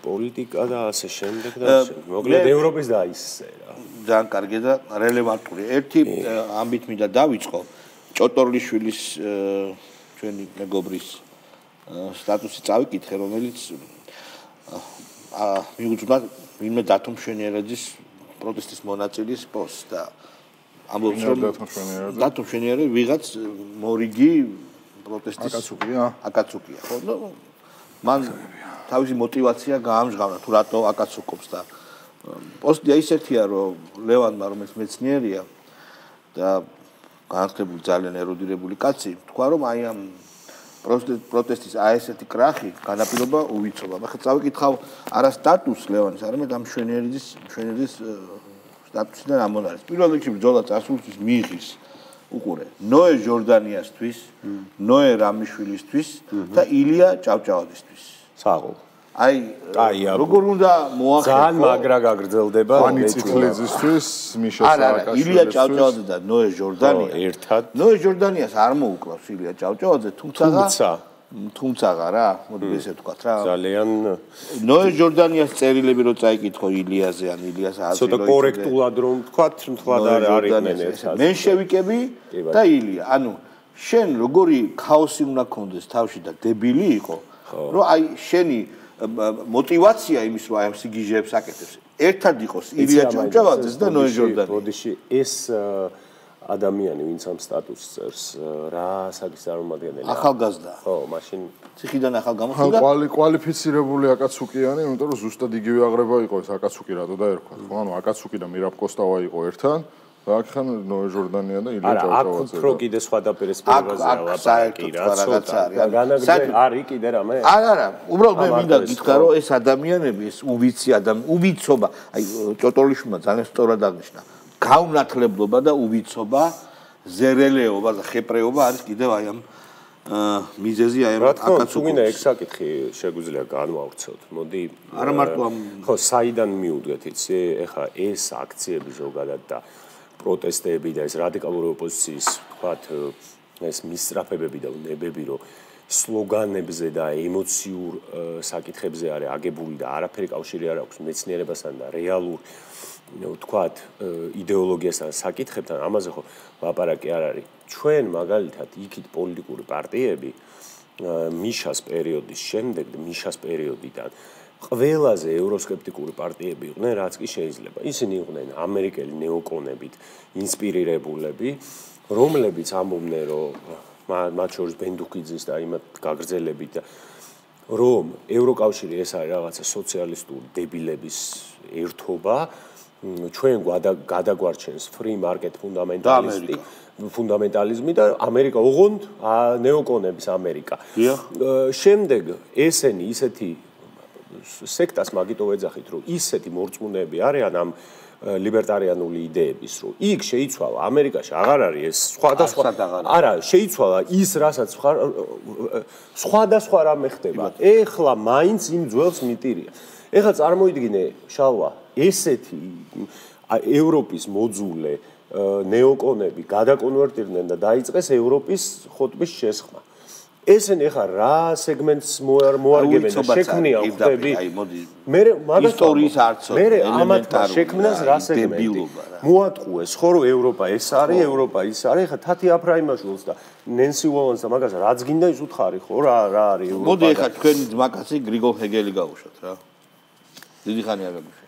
პოლიტიკა და ასე შემდეგ და მოკლედ ევროპის და ისე რა. ძალიან კარგი და რელევანტური. ერთი ამბით მინდა დავიწყო. ჭოტორლიშვილის ჩვენი მეგობრის სტატუსი წავიკითხე, რომელიც მიუძღვნა ვინმე დათომშენიერაძის პროტესტის მონაწილის პოსტს და ამბობს რომ დათომშენიერაძე ვიღაც მორიგი პროტესტის აკაცუკია. ხო, ნუ მან თავისი мотиваცია გაამჟღავნა თუ რატო აკაცუკობს და პოსტი ისეთია რომ ლევანმა რომელიც მეცნიერია და განათლებული ძალიან ერუდირებული კაცი თქვა რომ აი ამ პროტესტის აი ესეთი კრახი განაპირობა უვიცობა. მე ხა წავიკითხავ არა სტატუსს ლევანის, არამედ ამ მშვენიერის სტატუსიდან ამონ არის. პირველ რიგში ბრძოლა წარსულისთვის მიიღის უყურე ნოე ჟორდანიასთვის, ნოე რამიშვილისთვის და ილია ჭავჭავაძისთვის. საღოლ. აი როგორ უნდა მოახერხო? ძალიან მაგრა გაგრძელდება ვანი წითლეძისთვის, მიშა სააკაშვილი. ილია ჭავჭავაძე და ნოე ჟორდანია. ერთად. ნოე ჟორდანიას არ მოუკლავს ილია ჭავჭავაძე, თუმცა რა, მოდი ესე ვთქვათ რა. ძალიან ნოე ჟორდანიას წერილები რო წაიკითხო ილიაზე ან ილიას აზრი ცოტა კორექტულად რომ ვთქვათ, თვალ არ არიყვნენ ერთად. მენშევიკები და ილია. ანუ შენ როგორი ქაოსი უნდა გქონდეს თავში და დებილი იყო, რომ აი შენი мотиваცია იმის რომ აი ამ სიგიჟეებს აკეთებს. ერთად იყოს ილია ჭავჭავაძეს და ნოე ჟორდანი. ბოდიში ეს ადამიანი ვინც ამ სტატუსს წერს რა საკის წარმომადგენელი ახალგაზრდა. ხო, მაშინ ციხიდან ახალ გამოხდა. კვალიფიცირებული აკაცუკიანი, იმიტომ რომ ზუსტად იგივე აღრება იყო ეს აკაცუკი რატო დაერქვა. ხო, ანუ აკაცუკი და მირაბ კოსტავა იყო ერთად. და ახან ნოე ჟორდანია და ილია ჭავჭავაძე. არა, აქ რო კიდე სხვა დაპირისპირებაზე ვლაპარაკი რა ცოტა. განაგრძე არის კიდე რამე? არა, უბრალოდ მე მინდა გითხრა რომ ეს ადამიანები, ეს უვიცი უვიცობა, აი ჭოტორლიშვილმა ძალიან სწორად აღნიშნა. გაუნათლებლობა და უვიცობა, ზერელეობა და ხეპრეობა არის კიდევ აი ამ მიზეზი აი ამ აკაცუკის. თუ მინდა ეგ საკითხი შეგვიძლია განვავრცოთ. მოდი არა მარტო ამ ხო, საიდან მიუდგეთ იცი? ეხლა ეს აქციები ზოგადად და პროტესტები და ეს რადიკალური ოპოზიციის ვთქვათ ეს მისწრაფებები და ნებები რომ სლოგანებზე და ემოციურ საკითხებზე არის აგებული და არაფერი კავშირი არ აქვს მეცნიერებასთან და რეალურ ვთქვათ იდეოლოგიასთან საკითხებთან ამაზე ხო ლაპარაკი არ არის. ჩვენ მაგალითად იქით პოლიტიკური პარტიები მიშას პერიოდის შემდეგ და მიშას პერიოდიდან ყველაზე ევროსკეპტიკური პარტიები იყვნენ, რაც კი შეიძლება. ისინი იყვნენ ამერიკელი ნეოკონებით ინსპირირებულები, რომლებიც ამბობდნენ, რომ მათ შორის ბენდუქიძის და იმათ გაგრძელებით, რომ ევროკავშირი ეს არის რაღაცა სოციალისტური დებილების ერთობა, ჩვენ გადაგვარჩენს free market ფუნდამენტალიზმი და ამერიკა ოღონდ ნეოკონების ამერიკა. შემდეგ ესენი ისეთი სექტას მაგიტო ეძახით, რომ ისეთი მორწმუნეები არიან ამ ლიბერტარიანული იდეების, რომ იქ შეიცვალა ამერიკაში აღარ არის ეს სხვადასხვა არა, შეიცვალა ის, რასაც სხვადასხვა რამე ხდება. ეხლა მაინც იმ ძველს მიტირია. ეხლა წარმოიდგინე, შალვა, ესეთი ევროპის მოძულე ნეოკონები გადაკონვერტირდნენ და დაიწყეს ევროპის ხოტბის შესხმა. ესენი ახლა რა სეგმენტს მოარგებენ და შექმნიან ხდები. მე ისტორიის არცო ამათ შექმნას რა სეგმენტი. მოატყუეს ხო რომ ევროპა ეს არის, ევროპა ის არის. ახლა თათი აფრაიმაშვილს და ნენსი უოლენს და მაგას რაც გინდა ის უთხარი ხო რა არის ევროპა. მოდი ახლა თქვენი ძმაკაცი გრიგოლ ჰეგელი გავუშვათ რა. დიდი ხანია გაგუშვათ.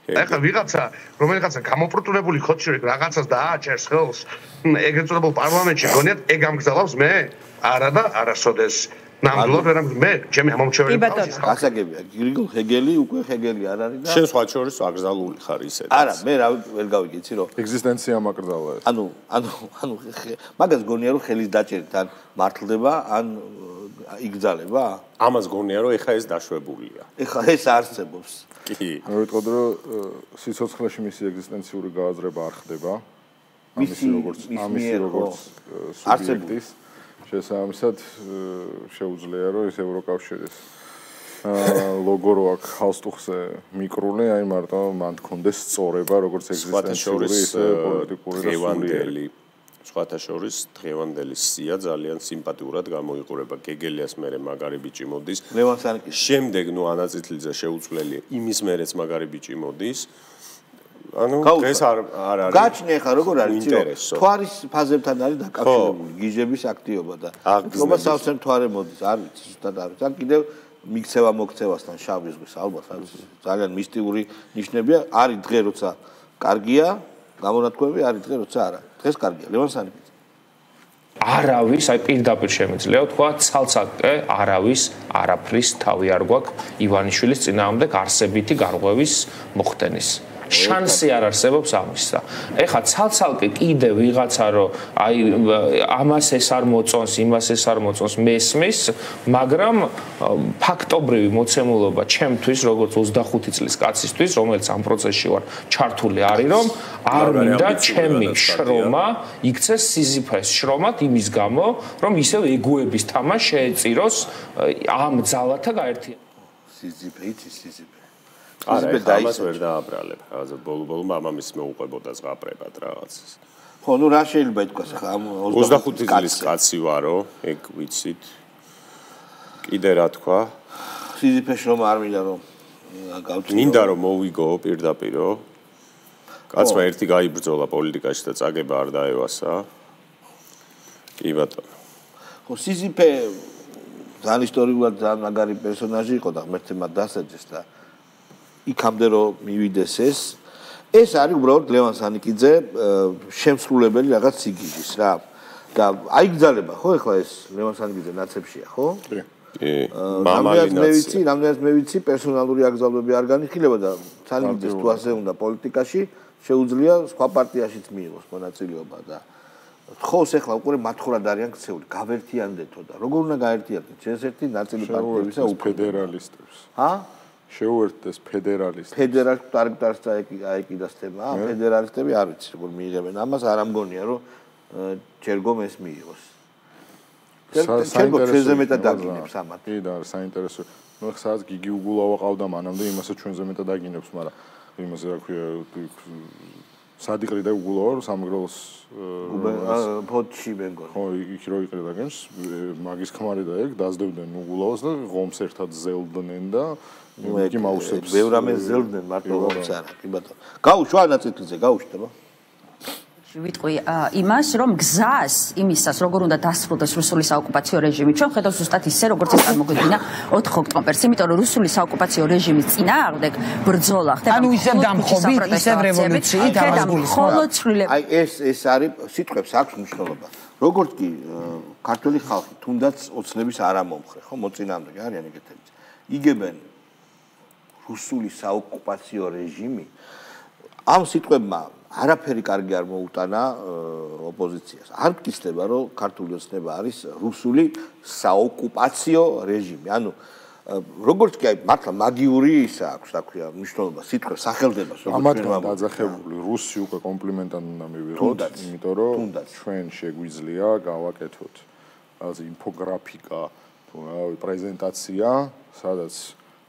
ეხლა ვიღაცა რომელიღაცა გამოპროტუნებული ხოჩი რაღაცას დააჭერს ხელს ეგრეთ წოდებულ პარლამენტში გონიათ ეგ ამგზავრავს მე არა და არასოდეს ნამდვილად ვერ მე ჩემი ამომრჩეველი გასაგებია გრიგოლ ჰეგელი უკვე ჰეგელი არ არის და შენ სხვა შორის აკრძალული ხარ ისედაც არა მე რა ვერ გავიგიცი რომ ეგზისტენცია მაკრძალა ეს ანუ მაგას გონია რომ ხელის დაჭერით ან მართლდება ან იგზალება ამას გონია რომ ეხა ეს დაშვებულია ეხა ეს არსებობს კი მე ვიტყოდი რომ სიცოცხლეში მისი ეგზისტენციური გააზრება არ ხდება ამისი როგორც სუბიექტის შესაბამისად შეუძლია რომ ეს ევროკავშირის ლოგო რო აქვს ხალხსტუხზე მიკრული აი მარტო მან თქონდეს სწორება როგორც ეგზისტენციური ისე პოლიტიკური დღევანდელი სხვათა შორის დღევანდელი სია ძალიან სიმპათიურად გამოიყურება. გეგელიას მერე მაგარი ბიჭი მოდის. ლევან სანკის შემდეგ ანაწითლიძე შეუცვლელია. იმის მერეც მაგარი ბიჭი მოდის. ანუ ეს არ არის. გაჩნია ხა როგორ არის თვარის ფაზებთან არის დაკავშირებული გიჟების აქტივობა და თქობა სავსემ თვარე მოდის არ ვიცი ზუსტად არ ვიცი. ან კიდევ მიქცევა მოქცევასთან შავი ზღვის ალბათ არის ძალიან მისტიური ნიშნებია. არის დღე როცა კარგია გამონათქვამები არის დღე როცა არა. დღეს კარგია ლევან სანკის. არავის აი პირდაპირ შემიძლია თქვა ცალ-ცალკე არავის არაფრის თავი არ გვაქვს ივანიშვილის წინააღმდეგ არსებითი გარღვევის მოხდენის. შანსი არ არსებობს ამისა. ეხლა ცალ-ცალკე კიდე ვიღაცა რომ აი ამას ეს არ მოწონს, იმას ეს არ მოწონს, მესმის, მაგრამ ფაქტობრივი მოცემულობა ჩემთვის, როგორც 25 წლის კაცისთვის, რომელიც ამ პროცესში ვარ ჩართული არის, რომ არ მინდა ჩემი შრომა იქცეს სიზიფეს შრომად იმის გამო, რომ ისევ ეგოების თამა შეეწიროს ამ ძალათა გაერთიანება. სიზიფე იცი სიზიფე არა, ამას ვერ დააბრალებ. რაღაცა ბოლო-ბოლო მამამის მეუყვებოდა ზღაპრებად რაღაცას. ხო, ნუ რა შეიძლება ითქვას ხა 25 წლის კაცი ვარო, ეგ ვიცით. კიდე რა თქვა? სიზიფეს რომ არ მინდა რომ გავწიო. მინდა რომ მოვიგო პირდაპირო. კაცმა ერთი გაიბრძოლა პოლიტიკაში და წაგება არ დაევასა. კი ბატონო. ხო, სიზიფე ძალიან ისტორიულად ძალიან მაგარი პერსონაჟი იყო და ღმერთი მათ დასაჯეს და იქამდე რომ მივიდეს ეს არის უბრალოდ ლევან სანიკიძე შემსრულებელი რაღაც სიგიჟის რა და აიგზალება ხო ეხლა ეს ლევან სანიკიძე ნაცებშია ხო? კი. რამდენად მე ვიცი პერსონალური აკრძალვები არ განიხილება და სანიკიძეს თუ ასე უნდა პოლიტიკაში შეუძლია სხვა პარტიაშიც მიიღოს მონაწილეობა და თხოვს ეხლა უკვე მათ-ხურად არიან ქცეული გავერთიანდეთო და როგორ უნდა გაერთიანდეთ ერთ-ერთი ნაწილი პარტიებისა ფედერალისტებს ჰა შეუერთდეს ფედერალისტებს. ფედერალისტებს აეკიდას თემა, ფედერალისტები არ ვიცი როგორ მიიღებენ ამას, არ ამგონია რომ ჯერგომ ეს მიიღოს. საინტერესო ჩვენზე მეტად დაგინებს ამათ. კი და საინტერესო. ნუ ხსაც გიგი უგულავა ყავდა მანამდე იმასაც ჩვენზე მეტად დაგინებს, მაგრამ იმას რა ქვია სადიყრი და უგულავა რომ სამგრელოს ფოთში მეგონი. ხო, იქ რო იყრიდაგენს, მაგის ქმარი და ეგ დაძდებდნენ უგულავას და ღომს ერთად ზელდნენ და იგი მაუსებს. ბევრ ამას ზელდნენ მარტო ღომს არა, კი ბატონო. გაუშვა ნაწილზე, გაუშტება. ვიტყვი იმას, რომ გზას იმისას, როგორ უნდა დასრულდეს რუსული საოკუპაციო რეჟიმი. ჩვენ ხედავთ ზუსტად ისე, როგორც ეს წარმოგვიდგინა 4 ოქტომბერს, იმიტომ რომ რუსული საოკუპაციო რეჟიმის წინააღმდეგ ბრძოლა ხდება. ანუ ისევ დამხობით, ისევ რევოლუციით დამასგული. აი ეს არის სიტყვებს აქვს მნიშვნელობა. როგორც კი ქართული ხალხი თუნდაც ოცნების არამომხრე, ხო, მოწინააღმდეგე არიან ეგეთები. იგებენ რუსული საოკუპაციო რეჟიმი ამ სიტყვებმა არაფერი კარგი არ მოუტანა ოპოზიციას. არ მტკიცდება, რომ ქართული ოცნება არის რუსული საოკუპაციო რეჟიმი. ანუ როგორც კი აი მართლა მაგიური ისა აქვს, რა ქვია, მნიშვნელობა სიტყვის სახელდებას, როგორც ამათგან დაძახებული რუსი უკვე კომპლიმენტად უნდა მივიღოთ, იმიტომ რომ ჩვენ შეგვიძლია გავაკეთოთ რაღაც ინფოგრაფიკა, თუ რა პრეზენტაცია, სადაც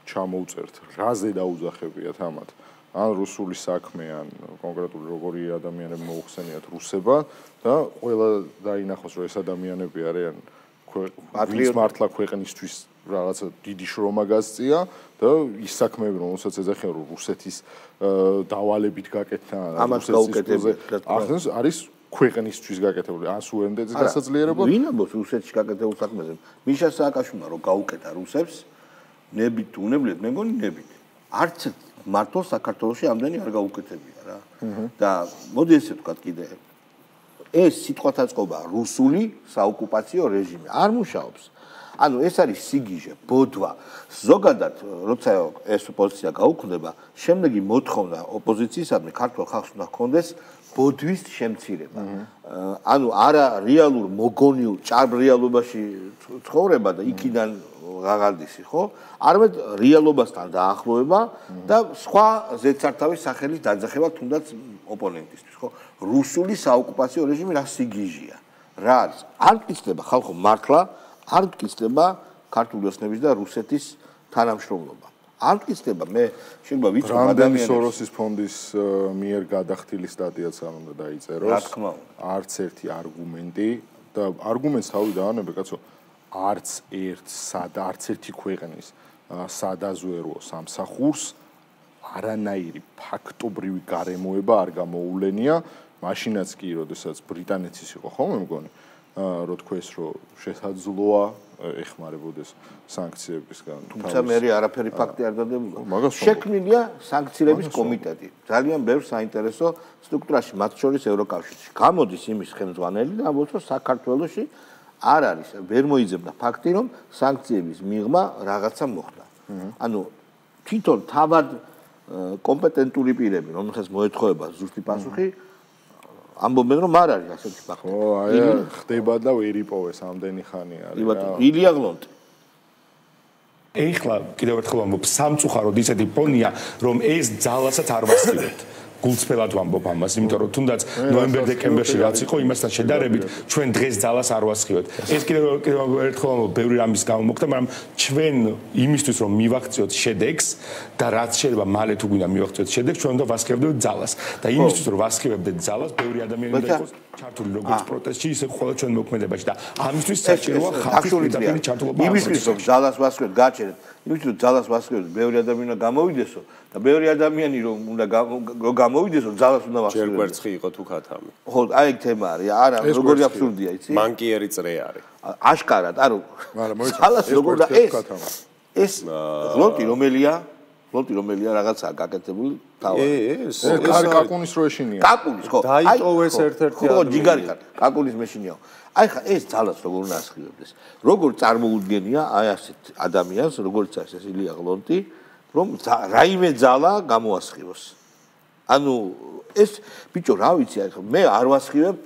ჩამოვწერთ რაზე დაუძახებიათ ამათ. ან რუსული საქმე, ან კონკრეტული როგორი ადამიანები მოუხსენიათ რუსება და ყველა დაინახოს, რომ ეს ადამიანები არიან ვინც მართლა ქვეყნისთვის რაღაცა დიდი შრომა გასწია და ის საქმეები, რომელსაც ეძახიან, რომ რუსეთის დავალებით გაკეთდა, ამას გაუკეთებია. ახლა არის ქვეყნისთვის გაკეთებული, ან სუვერენიტეტის გასაძლიერება. ვინ ამბობს რუსეთში გაკეთებულ საქმეზე? მიშა სააკაშვილმა რომ გაუკეთა რუსებს, ნებით უნებლიეთ, მე მგონი ნებით. არც მართო საქართველოში ამდენი არ გაუკეთებია რა. და მოდი ესე ვთქვათ კიდე. ეს სიტყვათა წყობა რუსული საოკუპაციო რეჟიმი არ მუშაობს. ანუ ეს არის სიგიჟე, ბოდვა. ზოგადად, როცა ეს ოპოზიცია გაუქმდება, შემდეგი მოთხოვნა ოპოზიციისადმი ქართულ ხალხს უნდა ჰქონდეს ბოდვის შემცირება. ანუ არა რეალურ მოგონილ ჭარბ რეალობაში ცხოვრება და იქიდან ღაღადისი, ხო? არამედ რეალობასთან დაახლოება და სხვა ზედსართავის სახელის დაძახება თუნდაც ოპონენტისთვის, ხო? რუსული საოკუპაციო რეჟიმი რა სიგიჟია? რა არის? არ მტკიცდება ხალხო მართლა, არ მტკიცდება ქართული ოცნების და რუსეთის თანამშრომლობა. არ მტკიცდება მე შეიძლება ვიცი რამდენი სოროსის ფონდის მიერ გადახდილი სტატიაც არ უნდა დაიწეროს. რა თქმა უნდა. არც ერთი არგუმენტი და არგუმენტს თავი დაანებე კაცო არც ერთი ქვეყნის სადაზვერო სამსახურს არანაირი ფაქტობრივი გარემოება არ გამოულენია მაშინაც კი როდესაც ბრიტანეთის იყო ხოლმე მგონი რო თქვეს რომ შესაძლოა ეხმარებოდეს სანქციებისგან თუმცა მე არაფერი ფაქტი არ დადებულა შექმნილია სანქციების კომიტეტი ძალიან ბევრ საინტერესო სტრუქტურაში მათ შორის ევროკავშირში გამოდის იმის ხელმძღვანელი და ამბობს რომ საქართველოში არ არის ვერ მოიძებნა ფაქტი რომ სანქციების მიღმა რაღაცა მოხდა ანუ თვითონ თავად კომპეტენტური პირები რომელსაც მოეთხოვება ზუსტი პასუხი ამბობენ რომ არ არის ასეთი ფაქტი. ხო, აი ხდება და ვერ იპოვეს ამდენი ხანი არის. ილია გლონტი. ეხლა კიდევ ერთხელ ამბობ სამწუხაროდ ისეთი პონია რომ ეს ძალასაც არ ვასწრებთ. გულწრფელად ვამბობ ამას, იმიტომ რომ თუნდაც ნოემბერ-დეკემბერში რაც იყო, იმასთან შედარებით ჩვენ დღეს ძალას არ ვასწრებთ. ეს კიდევ ერთხელ ამბობ, ბევრი რამის გამო მოხდა, მაგრამ ჩვენ იმისთვის რომ მივაღწიოთ შედეგს და რაც შეიძლება მალე თუ გვინდა მივაღწიოთ შედეგს, ჩვენ უნდა ვასწრებდეთ ძალას. და იმისთვის რომ ვასწრებდეთ ძალას, ბევრი ადამიანი უნდა იყოს ჩართული როგორც პროტესტში, ისე ყველა ჩვენ მოქმედებაში და ამისთვის საჭიროა ხალხის პირდაპირ ჩართულობა. იმისთვის რომ ძალას ვასწრებთ, გაჩერეთ. იმისთვის რომ ძალას ვასწრებთ, ბევრი ადამიანი გამოვიდესო და ბევრი ადამიანი რომ უნდა გამოვიდესო, ძალას უნდა ვასწრებთ. ჯერ კვერცხი იყო თუ ქათამი. ხო, აი ეგ თემა არის. არა, როგორი აბსურდია, იცი? მანკიერი წრე არის. აშკარად, არა. ძალას როგორ და ეს გლონტი რომელია რაღაცაა გაკეთებული თავად. ეს კაკუნის რო ეშინია. კაკუნის, ხო. დაიტოვეს ერთ-ერთი ხო, ჯიგარი ხარ. კაკუნის მეშინიაო. აი ხა ეს ძალას როგორ უნდა ასხივებდეს? როგორ წარმოუდგენია აი ასეთ ადამიანს, როგორც არის ეს ილია გლონტი, რომ რაიმე ძალა გამოასხივოს. ანუ ეს ბიჭო რა ვიცი, აი ხა მე არ ვასხივებ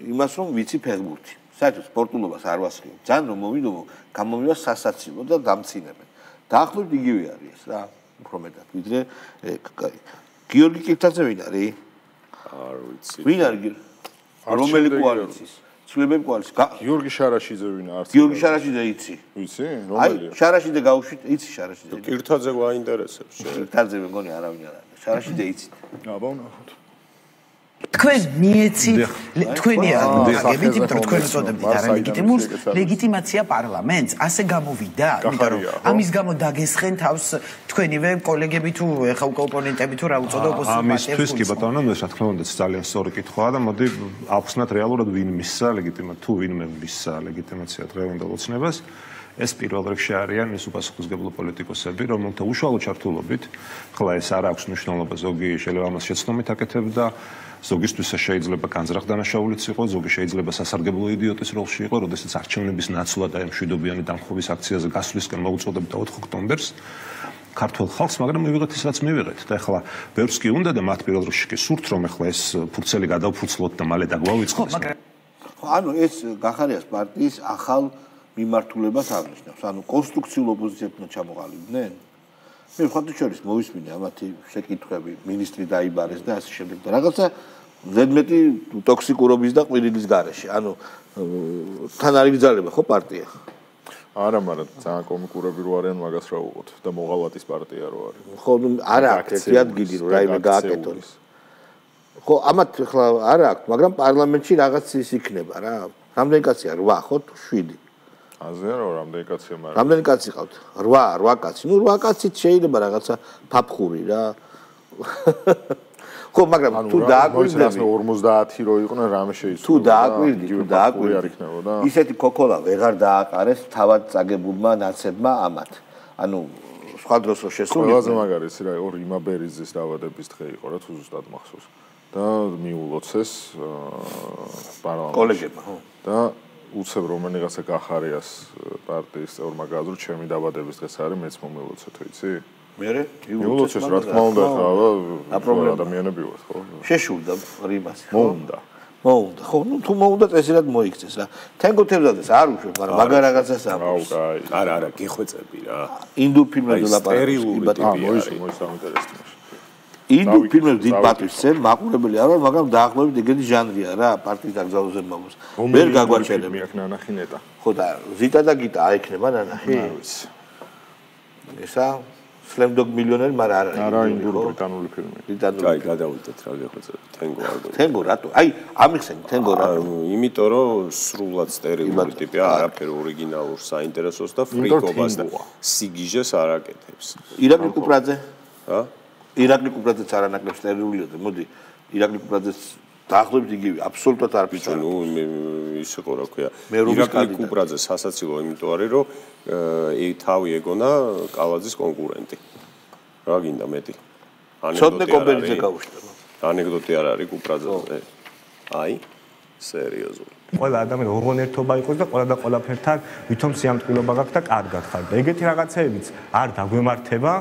იმას რომ ვიცი ფეხბურთი. საერთოდ სპორტულობას არ ვასხივებ. ძალიან რომ მოვიდო, გამომივა სასაცილო და დამცინებენ. დაახლოებით იგივე არის ეს რა. უფრო მეტად ვიდრე გიორგი კირთაძე ვინ არის? არ ვიცი. ვინ არის? რომელი კოალიციის? ცვლილებები კოალიციის. გიორგი შარაშიძე ვინ არის? გიორგი შარაშიძე იცი? ვიცი? რომელია? აი შარაშიძე გავუშვით, იცი შარაშიძე? კირთაძე გვაინტერესებს. კირთაძე მეგონი არავინ არ არის. შარაშიძე იცით? აბა ვნახოთ. თქვენ მიეცით თქვენი აგებით, იმიტომ რომ თქვენ უწოდებთ არალეგიტიმურს, ლეგიტიმაცია პარლამენტს, ასე გამოვიდა, იმიტომ რომ ამის გამო დაგესხენ თავს თქვენივე კოლეგები თუ ეხა უკვე ოპონენტები თუ რა უწოდო ოპოზიციის პარტიას. ამისთვის კი ბატონო, მე რა თქმა უნდა ძალიან სწორი კითხვაა და მოდი ავხსნათ რეალურად ვინ მისცა ლეგიტიმაციას, თუ ვინმე მისცა ლეგიტიმაციას დღევანდელ ოცნებას. ეს პირველ რიგში არიან ის უპასუხისმგებლო პოლიტიკოსები, რომელთა უშუალო ჩართულობით, ხლა ეს არ აქვს მნიშვნელობა, ზოგი შეიძლება ამას შეცდომით აკეთებდა, ზოგისთვის შეიძლება განზრახ დანაშაულიც იყო, ზოგი შეიძლება სასარგებლო იდიოტის როლში იყო, როდესაც არჩევნების ნაცვლად აი მშვიდობიანი დამხობის აქციაზე გასვლისკენ მოუწოდებდა 4 ოქტომბერს ქართულ ხალხს, მაგრამ მივიღეთ ის რაც მივიღეთ და ეხლა ბევრს კი უნდა და მათ პირველ რიგში კი სურთ რომ ეხლა ეს ფურცელი გადავფურცლოთ და მალე დაგვავიწყდეს. ანუ ეს გახარიას პარტიის ახალ მიმართულებას აღნიშნავს. ანუ კონსტრუქციულ ოპოზიციას უნდა ჩამოყალიბდნენ. მე ხათუჩორის მოვისმინე ამათი შეკითხვები, მინისტრი დაიბარეს და ასე შემდეგ და რაღაცა ზედმეტი ტოქსიკურობის და ყვირილის გარეშე. ანუ თან არ იგზავნება ხო პარტია? არა, მაგრამ ძალიან კომიკურები რო არიან მაგას რა უყოთ და მოღალატის პარტია რო არის. ხო, არა აქვს ერთი ადგილი რო რაიმე გააკეთონ. ხო, ამათ ხლა არა აქვს, მაგრამ პარლამენტში რაღაც ის იქნება რა. რამდენი კაცია? 8 ხო? 7. აზია რა რამდენი კაცია მაგრამ რამდენი კაცი ყავთ 8 კაცი ნუ 8 კაცით შეიძლება რაღაცა ფაფხური რა ხო მაგრამ თუ დააკვირდები 50 რო იყვნენ რამე შეიცვალა თუ დააკვირდი არ იქნებოდა ისეთი კოკოლა ვეღარ დააყარეს თავად წაგებულმა ნაცებმა ამათ ანუ სხვა დროს რო შესული ყველაზე მაგარიც რა ორ იმაბერიძის დავადების დღე იყო რა თუ ზუსტად მახსოვს და მიულოცეს პარლამენტში კოლეგებმა ხო და უცებ რომელიღაცა გახარიას პარტიის წევრმა გააზრო ჩემი დაბადების დღეს არის მეც მომილოცეთ ვიცი მერე მიულოცეს რა თქმა უნდა ხა ადამიანები ვართ ხო შეშურდა რიმას მოუნდა ხო ნუ თუ მოუნდა წესილად მოიქცეს რა თენგოთებზადეს არ უშვებ მაგრამ მაგარ რაღაცას ამბობს არა გიხვეწები რა ინდურ ფილმებზე ლაპარაკობს მოისამინტერესებს ინდურ ფილმებს დიდ პატივს მაყურებელი არ ვარ მაგრამ დაახლოებით ეგეთი ჟანრია რა პარტიის დაგზავნაზე მომოს ვერ გაგვაჩერებ მე აქ ნანახი ნეტა ხო და ზიტა და გიტა აიქნება ნანახი ესა Slumdog Millionaire, მაგრამ არა ინდური ბრიტანული ფილმი. აი, გადავიდეთ რა გეხოცები. Tango არ გქონდა. Tango რატო? აი, ამიხსენი Tango რატო? იმიტომ რომ სრულად სტერეოტიპი ტიპია, არაფერ ორიგინალურ საინტერესოს და ფრიკობას და სიგიჟეს არ აკეთებს. ირაკლი კუპრაძე? ჰა? ირაკლი კუპრაძეც არანაკლებ სტერეულია და მოდი ირაკლი კუპრაძეც დაახლოებით იგივე, აბსოლუტურად არ ბიჭო, ნუ ის იყო რა ქვია. ირაკლი კუპრაძე სასაცილო იმიტომ არის, რომ თავი ეგონა კალაძის კონკურენტი. რა გინდა მეტი? ცოტნე კობერიძე გავუშტება. ანეკდოტი არ არის კუპრაძეზე. აი, სერიოზული. ყველა ადამიანი ორღონერთობა იყოს და ყველა და ყველაფერთან ვითომ სიამტკბილობა გაქვს და კარგად ხარ. და ეგეთი რაღაცეებიც არ დაგვემართება.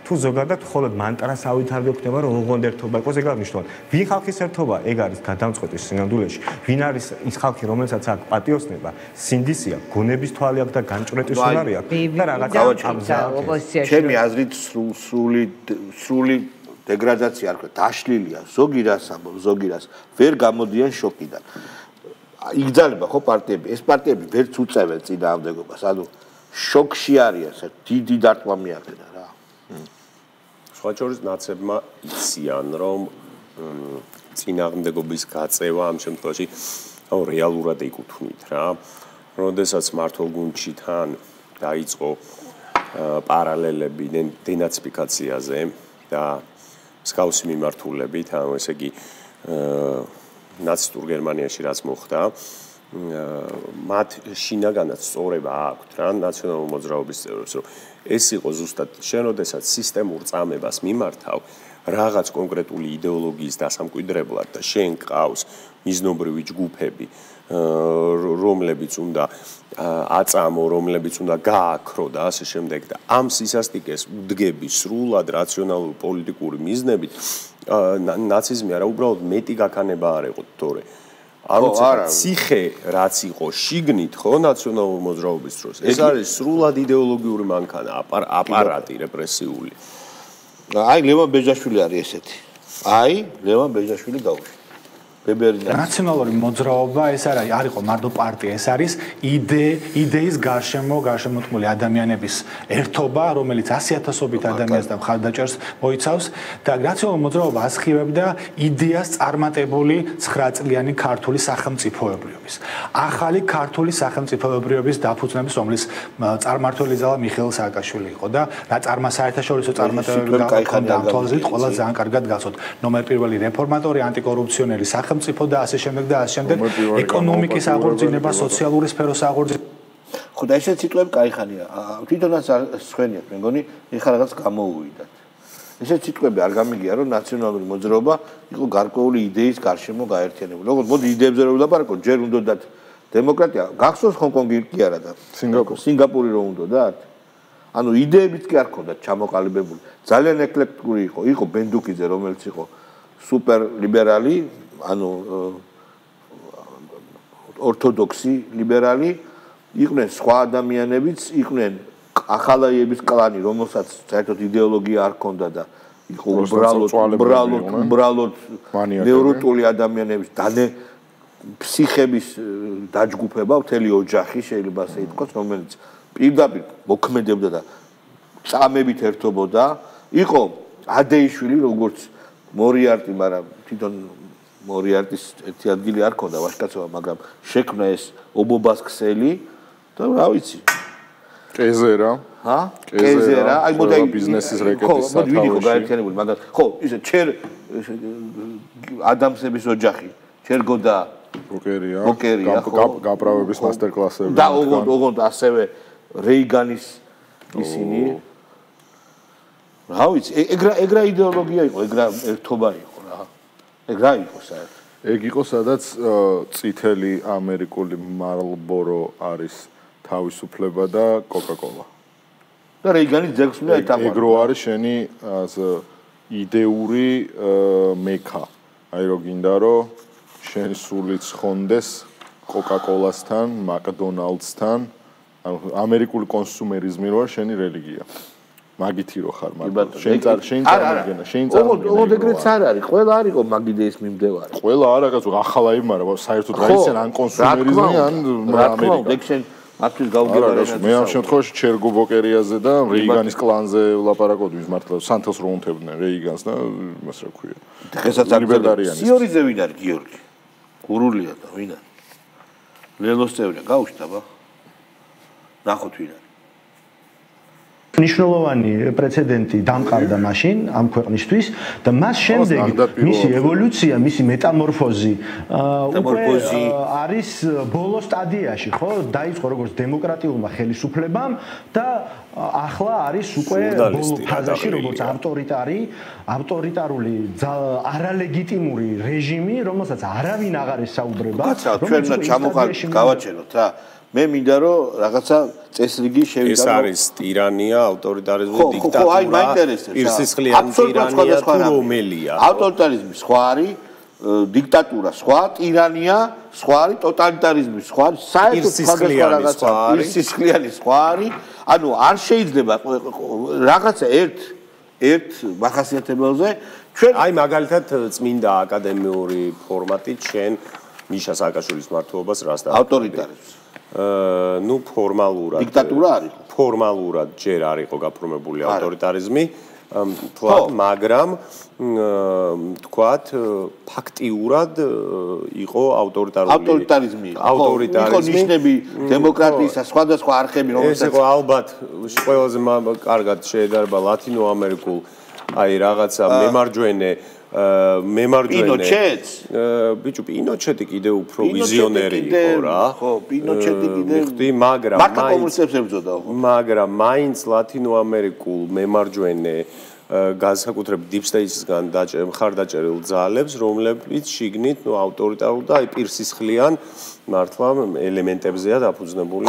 თუ ზოგადად მხოლოდ მანტრას ავითარებ ხდება რომ ორღონერთობა იყოს ეგ არ მნიშვნელოვანი. ვინ ხალხის ერთობა ეგ არის გადამწყვეტი სინამდვილეში. ვინ არის ის ხალხი რომელსაც აქვს პატიოსნება, სინდისია, გონების თვალი აქვს და განჭვრეტის უნარი აქვს და რაღაცა ოპოზიციაში. ჩემი აზრით სრული დეგრადაცია არ ქვია, დაშლილია ზოგი რას ამბობ, ზოგი რას ვერ გამოდიან შოკიდან. იგზავნება ხო პარტიები, ეს პარტიები ვერც უწევენ წინააღმდეგობას, ანუ შოკში არიან, დიდი დარტყმა მიაყენა რა. სხვა შორის ნაცებმა იციან რომ წინააღმდეგობის გაწევა ამ შემთხვევაში რეალურად ეკუთვნით რა. როდესაც მართლ გუნდში თან დაიწყო პარალელები დენაციფიკაციაზე და მსგავსი მიმართულებით, ანუ ესე იგი ნაცისტურ გერმანიაში რაც მოხდა, მათ შინაგანაც სწორება აქვთ რა ნაციონალურ მოძრაობის წევრებს, რომ ეს იყო ზუსტად შენ როდესაც სისტემურ წამებას მიმართავ რაღაც კონკრეტული იდეოლოგიის დასამკვიდრებლად და შენ ყავს მიზნობრივი ჯგუფები, რომლებიც უნდა აწამო, რომლებიც უნდა გააქრო და ასე შემდეგ და ამ სისასტიკეს უდგები სრულად რაციონალური პოლიტიკური მიზნებით, ნაციზმი არა უბრალოდ მეტი გაქანება არ იყო თორე არა ციხე რაც იყო შიგნით ხო ნაციონალურ მოძრაობის დროს ეს არის სრულად იდეოლოგიური მანქანა აპარატი რეპრესიული აი ლევან ბეჟაშვილი არის ესეთი აი ლევან ბეჟაშვილი დაუშვი ნაციონალური მოძრაობა ეს არ იყო მარტო პარტია ეს არის იდეის გარშემოთმული ადამიანების ერთობა რომელიც 100,000-ობით ადამიანს და მხარდაჭერს მოიცავს და ნაციონალური მოძრაობა ასხივებდა იდეას წარმატებული 9 წლიანი ქართული სახელმწიფოებრიობის ახალი ქართული სახელმწიფოებრიობის დაფუძნების რომლის წარმმართველი ძალა მიხეილ სააკაშვილი იყო და რა საერთაშორისო წარმატებები გააჩნდა ამ თვალსაზრისით ყველა ძალიან კარგად გახსოვთ ნომერ პირველი რეფორმატორი ანტიკორუფციონერი სახელმწიფო და ასე შემდეგ და ასე შემდეგ ეკონომიკის აღორძინება, სოციალური სფეროს აღორძინება. ხო და ესეც სიტყვები кайხანია. თვითონაც სხვენიათ, მე მგონი, ეხლა რაღაც გამოუვიდათ. ესეც სიტყვები არ გამიგია, რომ ნაციონალური მოძრაობა იყო გარკვეული იდეის გარშემო გაერთიანებული. როგორც მოდი იდეებზე რომ ვილაპარაკოთ, ჯერ უნდათ დემოკრატია, გახსოვს ჰონკონგი კი არა და სინგაპური რომ უნდათ. ანუ იდეებიც კი არ ქონდათ ჩამოყალიბებული. ძალიან ეკლექტიკური იყო ბენდუკიძე, რომელიც იყო სუპერ ლიბერალი ანუ ორთოდოქსი ლიბერალი იყვნენ სხვა ადამიანებიც იყვნენ ახალაიების კლანი რომელსაც საერთოდ იდეოლოგია არ ჰქონდა და იყო უბრალოდ ნევროტული ადამიანების ფსიხების დაჯგუფება მთელი ოჯახი შეიძლება ასე ითქვას რომელიც პირდაპირ მოქმედებდა და წამებით ერთობოდა იყო ადეიშვილი როგორც მორიარტი მაგრამ თვითონ მორიარტის ერთი ადგილი არ ქონდა ვაშკაცობა, მაგრამ შექმნა ეს ობობას ქსელი და რა ვიცი. კეზერა. ჰა? კეზერა. აი მოდი ბიზნესის რეკეტის სათავე. ხო, ვიდი ხო გაერთიანებული, მაგრამ ხო, ისე ჩერ ადამსების ოჯახი, ჩერგოდა ბოკერია, გაправების მასტერკლასები. და ოღონდ ასევე რეიგანის ისინი. რა ვიცი, ეგრა იდეოლოგია იყო, ეგრა ერთობა იყო. ეგ რა იყო საერთოდ? ეგ იყო სადაც წითელი ამერიკული მარლბორო არის თავისუფლება და კოკა-კოლა. და რეიგანის ძეგლს უნდა ეთამო. ეგ რო არის შენი იდეური მექა. აი რო გინდა რომ შენ სული ცხონდეს კოკა-კოლასთან, მაკდონალდსთან, ანუ ამერიკული კონსუმერიზმი რო არის შენი რელიგია. მაგითი რო ხარ მაგრამ შენ წარმოგენა ოღონდ ეგრეც არ არის ყველა არისო მაგიდეის მიმდევარი ყველა არა კაცო ახალაი მაგრამ საერთოდ რა ისენ ან კონსუმერიზმი ან ამერიკა მათთვის გავგებარებთ. მე ამ შემთხვევაში ჩერგო ბოკერიაზე და რეიგანის კლანზე ვლაპარაკობდი მართლა სანთელს რო უნთებდნენ რეიგანს და იმას რა ქვია. დღესაც აკრძალულია. სიორიზე ვინ არის გიორგი? გურულია და ვინ არის? ლელოს წევრია, გაუშვით აბა. ნახოთ ვინ არის. ნიშნულოვანი პრეცედენტი დამყარდა მაშინ ამ ქვეყნისთვის და მას შემდეგ მისი ევოლუცია, მისი მეტამორფოზი უკვე არის ბოლო სტადიაში, ხო? დაიწყო როგორც დემოკრატიულმა ხელისუფლებამ და ახლა არის უკვე ბოლო ფაზაში, როგორც ავტორიტარული არალეგიტიმური რეჟიმი, რომელსაც არავინ აღარ ესაუბრება. ჩვენ ჩამოყალიბეთ, გავაჩეროთ რა. მე მინდა რომ რაღაცა წესრიგი შევიდაროთ. ეს არის ტირანია, ავტორიტარიზმი, დიქტატურა, პირსისხლიანი ტირანია თუ რომელია? ავტორიტარიზმი სხვა არის, დიქტატურა სხვა, ტირანია სხვა არის, ტოტალიტარიზმი სხვა არის, საერთოდ სხვადასხვა რაღაცა, პირსისხლიანი სხვა არის. ანუ არ შეიძლება რაღაცა ერთ მახასიათებელზე ჩვენ აი მაგალითად წმინდა აკადემიური ფორმატით შენ მიშა სააკაშვილის მმართველობას რას და ავტორიტარიზმს ну формалურად დიქტატურა არის ფორმალურად ჯერ არ იყო გაფორმებული ავტორიტარიზმი თლად მაგრამ თქვათ ფაქტიურად იყო ავტორიტარიზმი იყო ნიშნები დემოკრატიისა სხვადასხვა არხები რომელსაც ეს იყო ალბათ ყველაზე კარგად შეედარება ლათინო ამერიკულ აი რაღაცა მემარჯვენე პინოჩეტს ბიჭო პინოჩეტი კიდე უფრო ვიზიონერი იყო რა ხო პინოჩეტი კიდე ხდი მაგრამ მარტო კომუნისტებს ებრძოდა მაგრამ მაინც ლათინო ამერიკულ მემარჯვენე განსაკუთრებით deep state-ისგან მხარდაჭერილ ძალებს რომლებიც შიგნით ნუ ავტორიტარულ და აი პირსისხლიან მართლა ელემენტებზეა დაფუძნებული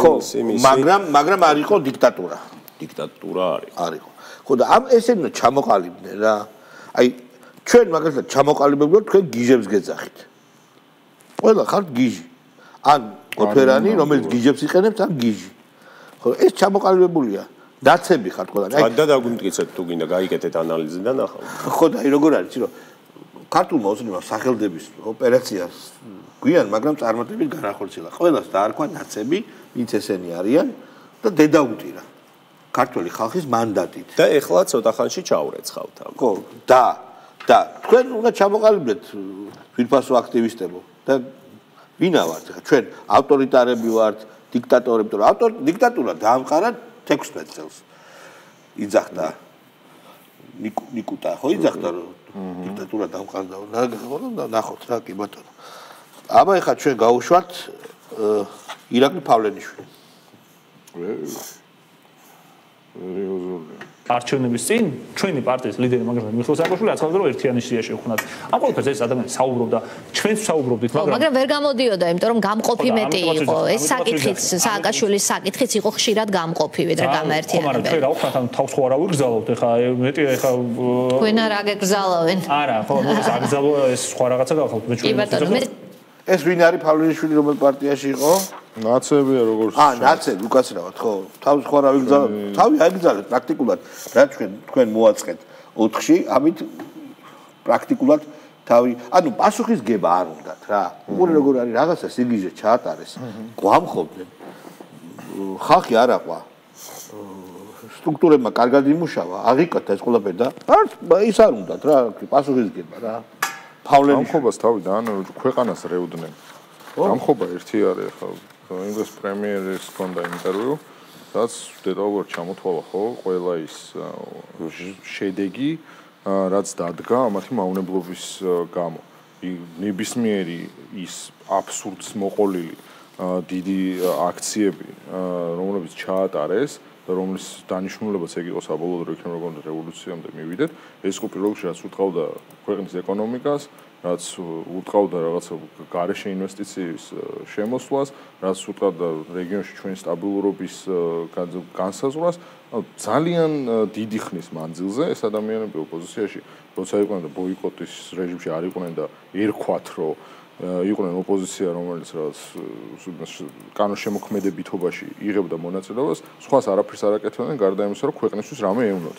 მაგრამ არ იყო დიქტატურა არისო ხო და ამ ესენა ჩამოყალიბდნენ რა აი ჩვენ მაგალითად ჩამოყალიბებულად თქვენ გიჟებს გეძახით. ყველა ხართ გიჟი. ან კოთვერანი, რომელიც გიჟებს იყენებს, ან გიჟი. ხო, ეს ჩამოყალიბებულია. დაცები ხართ ყველა. აი და დაგვიმტკიცეთ თუ გინდა გაიგეთეთ ანალიზი და ნახავთ. ხო და აი როგორ არის, რომ ქართულმა ოცნება სახელდების ოპერაციას გვიან, მაგრამ წარმატებით განახორციელა. ყველას დაარქვა დაცები, ვინც ესენი არიან და დედაუტირა. ქართული ხალხის მანდატით. და ეხლა ცოტა ხანში ჩაურეცხავთ ამ. ხო, და თქვენ უნდა ჩამოყალიბდეთ თვითფასო აქტივისტებო და ვინა ვართ ხა ჩვენ ავტორიტარები ვართ დიქტატორები თუ დიქტატურა დაამყარა 16 წელს იძახდა ნიკუტა ხო იძახდა რომ დიქტატურა დაამყარა და ნახოთ რა კი ბატონო აბა ხა ჩვენ გავუშვათ ირაკლი პავლენიშვილი არჩევნების წინ ჩვენი პარტიის ლიდერი მაგრამ მიხეილ სააკაშვილი აცხადდა რომ ერთიანი სიაში ვხვნათ. ამ ყველაფერს ეს ადამიანი საუბრობდა, ჩვენც საუბრობდით, მაგრამ ვერ გამოდიოდა, იმიტომ რომ გამყოფი მეტი იყო. ეს საკითხიც სააკაშვილის საკითხიც იყო ხშირად გამყოფი, ვიდრე გამაერთიანებელი. მაგრამ ჩვენ რა ვხვნათ, ანუ თავს ხო არ ავიგზავნოთ, ეხა მეტი ეხა თქვენ არ აგეგზავნენ. არა, ხო, ეს აგზავნო ეს სხვა რაღაცა გავხალთ. კი ბატონო, ეს ვინ არის პავლენიშვილი რომელ პარტიაში იყო? ნაცებია როგორც ნაცები უკაცრავად ხო თავი სხვა რა ვიგზავნოთ თავი აიგზავნეთ პრაქტიკულად რა თქვენ მოაწყეთ 4-ში ამით პრაქტიკულად თავი ანუ პასუხისგება არ უნდათ რა უყურე როგორ არის რაღაცა სიგიჟე ჩაატარეს გვამხობდნენ ხალხი არ აყვა სტრუქტურებმა კარგად იმუშავა აღიკოთ ეს ყველაფერი და ის არ უნდათ რა პასუხისგება რა პავლენიშვილის თავიდან ქვეყანას რეუდნენ გამხობა ერთი არის ხო ინგლისის პრემიერის კონდა ინტერვიუ, რაც დეტალურად ჩამოთვალა ხო, ყველა ის შედეგი, რაც დადგა ამათი მავნებლობის გამო. ნებისმიერი ის აბსურდს მოყოლილი დიდი აქციები, რომლებიც ჩაატარეს და რომლის დანიშნულებაც ეგ იყო საბოლოო იქნება როგორ რევოლუციამდე მივიდეთ, ეს იყო პირველ რიგში რაც უტყავდა ქვეყნის ეკონომიკას, რაც უტყავდა რაღაცა გარეშე ინვესტიციის შემოსვლას, რაც უტყავდა რეგიონში ჩვენი სტაბილურობის განსაზღვრას, ძალიან დიდი ხნის მანძილზე ეს ადამიანები ოპოზიციაში, როცა იყვნენ და ბოიკოტის რეჟიმში არ იყვნენ და ერქვათ, რომ იყვნენ ოპოზიცია, რომელიც რაღაც კანონშემოქმედებითობაში იღებდა მონაწილეობას, სხვას არაფერს არ აკეთებდნენ, გარდა იმისა, რომ ქვეყნისთვის რამე ევნოთ.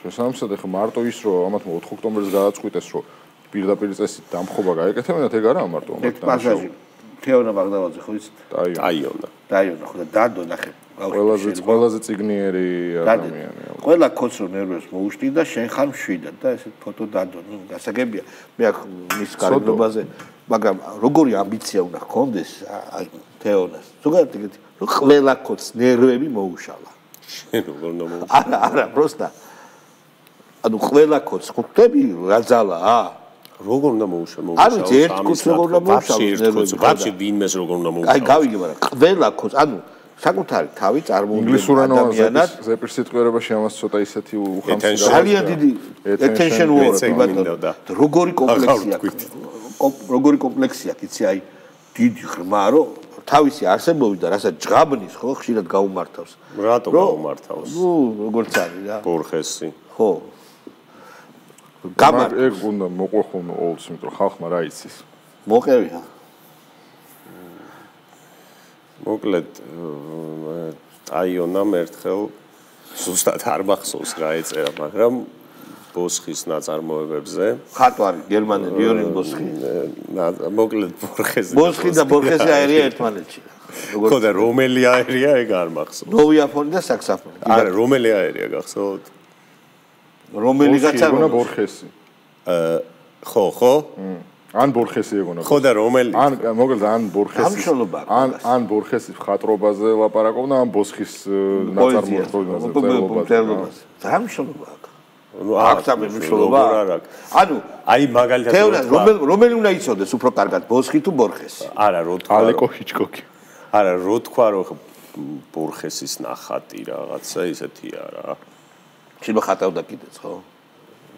შესაბამისად, ახლა მარტო ის, რომ ამათმა 4 ოქტომბერს გადაწყვიტეს, რომ პირდაპირ წესით დამხობა გაეკეთებინათ, ეგ არაა მარტო ამათ. თეონა ბაღდავაძე ხო იცით? დაიონა. დაიონა ხო და დადო ნახე. ყველაზე ციგნიერი ადამიანი. ყველა კოც რო ნერვებს მოუშტი და შენ ხარ მშვიდად და ესეთ ფოტო დადო. ნუ გასაგებია. მე აქ მის კარგობაზე, მაგრამ როგორი ამბიცია უნდა ჰქონდეს აი თეონას. ზოგადად ეგეთი რომ ყველა კოც ნერვები მოუშალა. შენ როგორ უნდა მოუშალა? არა, პროსტა. ანუ ყველა კოც ხვდები რა ძალაა? როგორ უნდა მოუშალა? ანუ ერთ კოც როგორ უნდა მოუშალა? ვაფშე ვინმეს როგორ უნდა მოუშალა? აი გავიგე, მაგრამ ყველა კოც, ანუ საკუთარი თავი წარმოუდგენელი ადამიანად ზეპირსიტყვიერებაში ამას ცოტა ისეთი უხამსი ძალიან დიდი attention word როგორი კომპლექსია როგორი კომპლექსია იცი აი დიდი ღრმა რომ თავისი არსებობით და რასაც ჯღაბნის ხო ხშირად გაუმართავს რატო გაუმართავს ნუ როგორც არის რა ბორხესი ხო ეგ უნდა მოყვეხონ όλს იმიტომ რომ ხალხმა რა იცის მოყევია მოკლედ აიონამ ერთხელ ზუსტად არ მახსოვს რა ეწერა, მაგრამ ბოსხის ნაწარმოებებზე ხატვარი გერმანელი იორინ ბოსხი მოკლედ ბორხეზე ბოსხი და ბორხეზი აერია ერთმანეთში ხო და რომელი აერია ეგ არ მახსოვს ნოვიაფონი და საქსაფონი არა რომელი აერია გახსოვთ რომელი გაცარმა ბორხესი ხო ან ბორხესი ეგონა ხო და რომელი ან მოკლედ ან ბორხესის ან ბორხესის ხატრობაზე ლაპარაკობდა ან ბოსხის ნაწარმოებაზე დამშოლობა აქვს ამ მნიშვნელობა ანუ აი მაგალითად რომელი უნდა იცოდეს უფრო კარგად ბოსხი თუ ბორხესი არა რო თქვა ალეკო ჰიჩკოკი არა რო თქვა რომ ბორხესის ნახატი რაღაცა ისეთია რა შეიძლება ხატავდა კიდეც ხო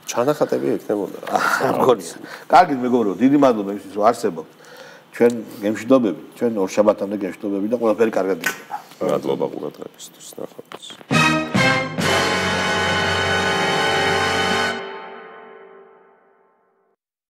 ჩანახატები ექნებოდა რა. მგონია. კარგით მეგობრო, დიდი მადლობა იმისთვის რომ არსებობთ. ჩვენ გემშვიდობები, ჩვენ ორ შაბათამდე გემშვიდობები და ყველაფერი კარგად იქნება. მადლობა ყურადღებისთვის. ნახვამდის.